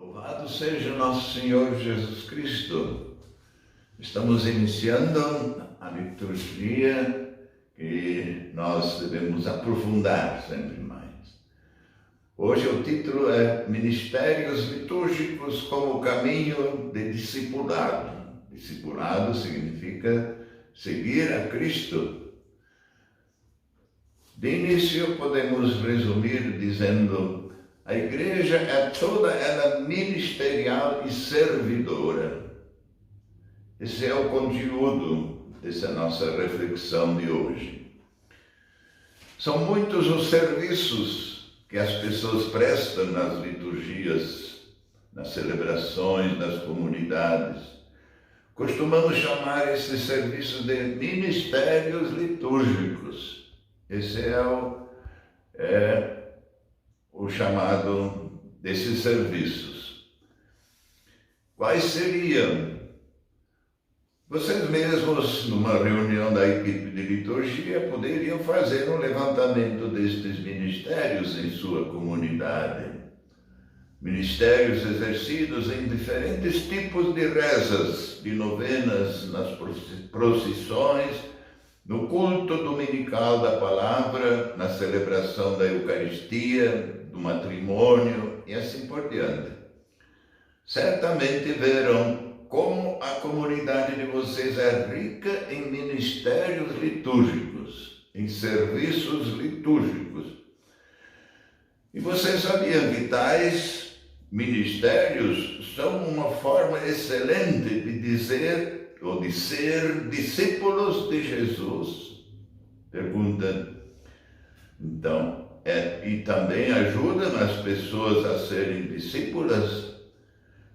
Louvado seja nosso Senhor Jesus Cristo. Estamos iniciando a liturgia que nós devemos aprofundar sempre mais. Hoje o título é Ministérios Litúrgicos como Caminho de Discipulado. Discipulado significa seguir a Cristo. De início podemos resumir dizendo: a igreja é toda ela ministerial e servidora. Esse é o conteúdo dessa nossa reflexão de hoje. São muitos os serviços que as pessoas prestam nas liturgias, nas celebrações, nas comunidades. Costumamos chamar esses serviços de ministérios litúrgicos. Esse é o chamado desses serviços. Quais seriam? Vocês mesmos, numa reunião da equipe de liturgia, poderiam fazer um levantamento destes ministérios em sua comunidade. Ministérios exercidos em diferentes tipos de rezas, de novenas, nas procissões, no culto dominical da palavra, na celebração da Eucaristia, do matrimônio e assim por diante. Certamente verão como a comunidade de vocês é rica em ministérios litúrgicos, em serviços litúrgicos. E vocês sabiam que tais ministérios são uma forma excelente de dizer ou de ser discípulos de Jesus? Pergunta. Então, e também ajudam as pessoas a serem discípulas.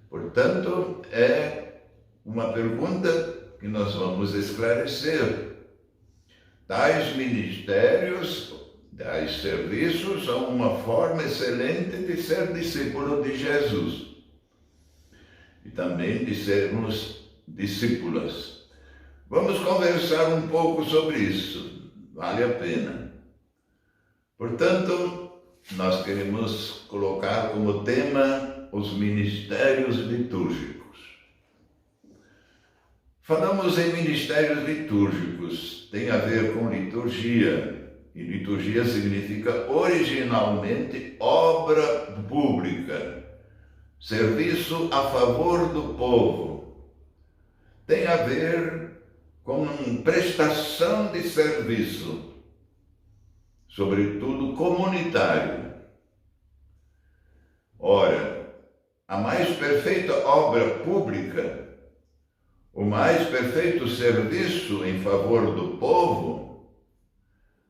Portanto, é uma pergunta que nós vamos esclarecer. Tais ministérios, tais serviços são uma forma excelente de ser discípulo de Jesus e também de sermos discípulas. Vamos conversar um pouco sobre isso, vale a pena. Portanto, nós queremos colocar como tema os ministérios litúrgicos. Falamos em ministérios litúrgicos, tem a ver com liturgia, e liturgia significa originalmente obra pública, serviço a favor do povo. Tem a ver com prestação de serviço, sobretudo comunitário. Ora, a mais perfeita obra pública, o mais perfeito serviço em favor do povo,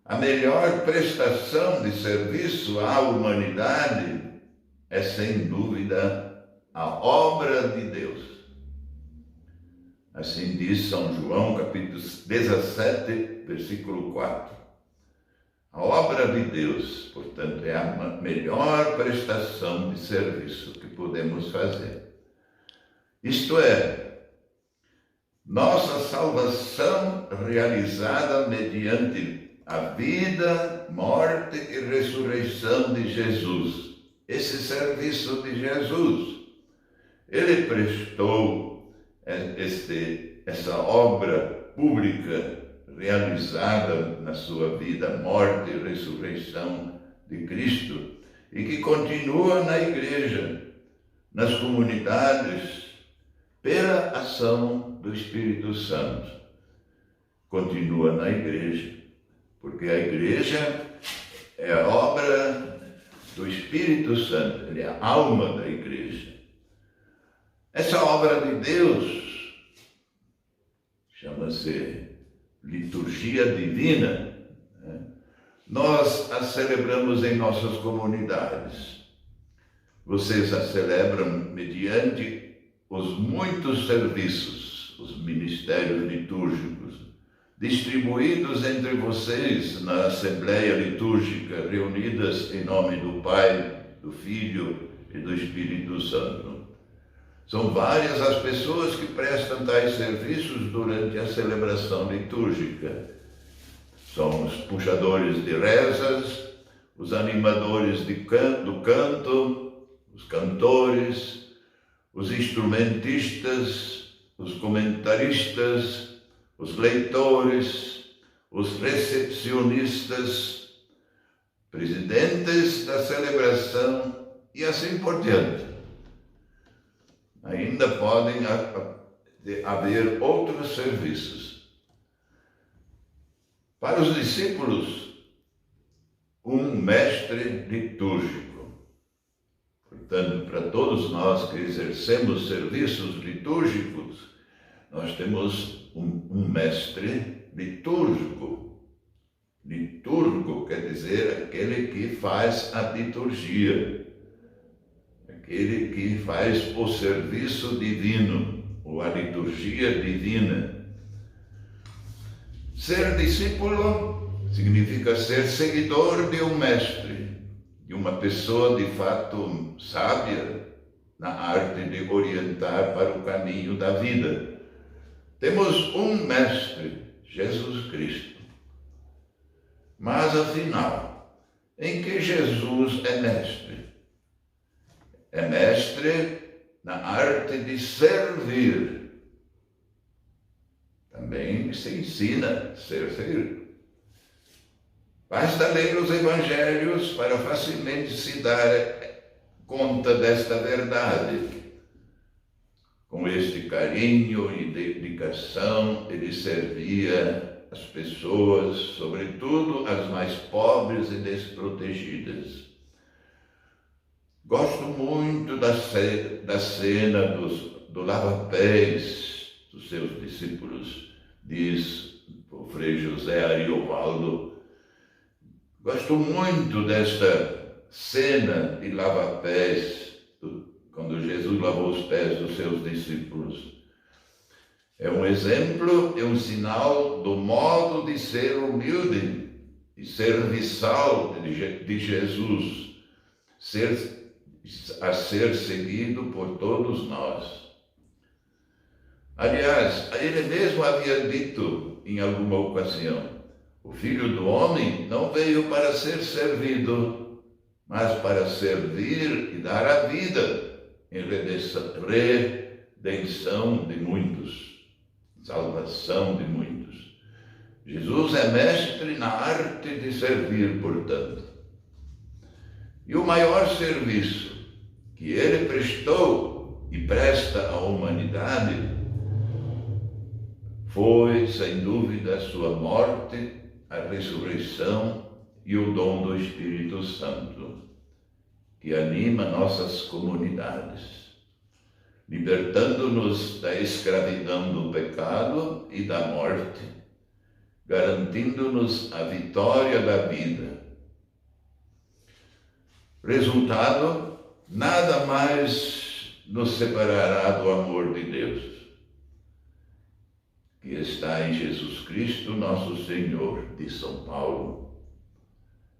a melhor prestação de serviço à humanidade é, sem dúvida, a obra de Deus. Assim diz São João, capítulo 17, versículo 4. A obra de Deus, portanto, é a melhor prestação de serviço que podemos fazer. Isto é, nossa salvação realizada mediante a vida, morte e ressurreição de Jesus. Esse serviço de Jesus, ele prestou essa obra pública realizada na sua vida, morte e ressurreição de Cristo, e que continua na igreja, nas comunidades, pela ação do Espírito Santo. Continua na igreja, porque a igreja é a obra do Espírito Santo, ele é a alma da igreja. Essa obra de Deus chama-se liturgia divina. Nós a celebramos em nossas comunidades. Vocês a celebram mediante os muitos serviços, os ministérios litúrgicos, distribuídos entre vocês na Assembleia Litúrgica, reunidas em nome do Pai, do Filho e do Espírito Santo. São várias as pessoas que prestam tais serviços durante a celebração litúrgica. São os puxadores de rezas, os animadores do canto, os cantores, os instrumentistas, os comentaristas, os leitores, os recepcionistas, presidentes da celebração e assim por diante. Ainda podem haver outros serviços. Para os discípulos, um mestre litúrgico. Portanto, para todos nós que exercemos serviços litúrgicos, nós temos um mestre litúrgico. Liturgo quer dizer aquele que faz a liturgia, aquele que faz o serviço divino, ou a liturgia divina. Ser discípulo significa ser seguidor de um mestre, de uma pessoa de fato sábia na arte de orientar para o caminho da vida. Temos um mestre, Jesus Cristo. Mas afinal, em que Jesus é mestre? É mestre na arte de servir. Também se ensina a servir. Basta ler os evangelhos para facilmente se dar conta desta verdade. Com este carinho e dedicação, ele servia as pessoas, sobretudo as mais pobres e desprotegidas. Gosto muito da cena do lava-pés dos seus discípulos, diz o Frei José Ariovaldo. Gosto muito desta cena de lava-pés, quando Jesus lavou os pés dos seus discípulos. É um exemplo, é um sinal do modo de ser humilde e serviçal de Jesus, a ser seguido por todos nós. Aliás, ele mesmo havia dito em alguma ocasião: o Filho do Homem não veio para ser servido, mas para servir e dar a vida em redenção de muitos, salvação de muitos. Jesus é mestre na arte de servir, portanto. E o maior serviço que ele prestou e presta à humanidade foi, sem dúvida, a sua morte, a ressurreição e o dom do Espírito Santo, que anima nossas comunidades, libertando-nos da escravidão do pecado e da morte, garantindo-nos a vitória da vida. Resultado, nada mais nos separará do amor de Deus, que está em Jesus Cristo, nosso Senhor, de São Paulo.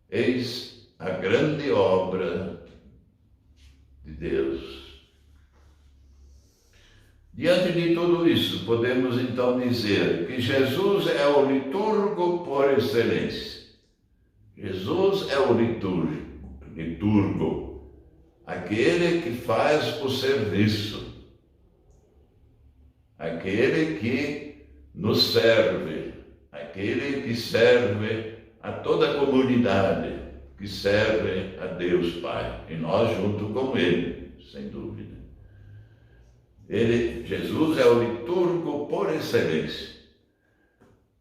Eis a grande obra de Deus. Diante de tudo isso, podemos então dizer que Jesus é o liturgo por excelência. Jesus é o liturgo, aquele que faz o serviço, aquele que nos serve, aquele que serve a toda a comunidade, que serve a Deus Pai, e nós junto com Ele, sem dúvida. Jesus é o liturgo por excelência.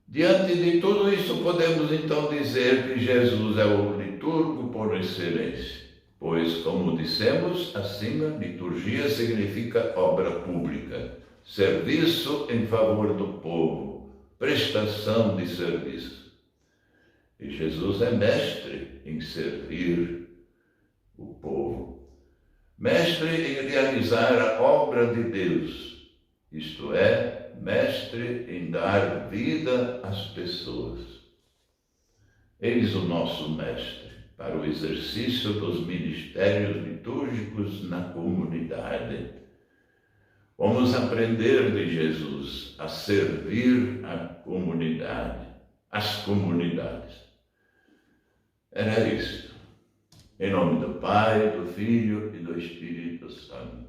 Diante de tudo isso, podemos então dizer que Jesus é o liturgo por excelência, pois, como dissemos acima, liturgia significa obra pública, serviço em favor do povo, prestação de serviço. E Jesus é mestre em servir o povo, mestre em realizar a obra de Deus, isto é, mestre em dar vida às pessoas. Eis o nosso mestre para o exercício dos ministérios litúrgicos na comunidade. Vamos aprender de Jesus a servir a comunidade, as comunidades. Era isto. Em nome do Pai, do Filho e do Espírito Santo.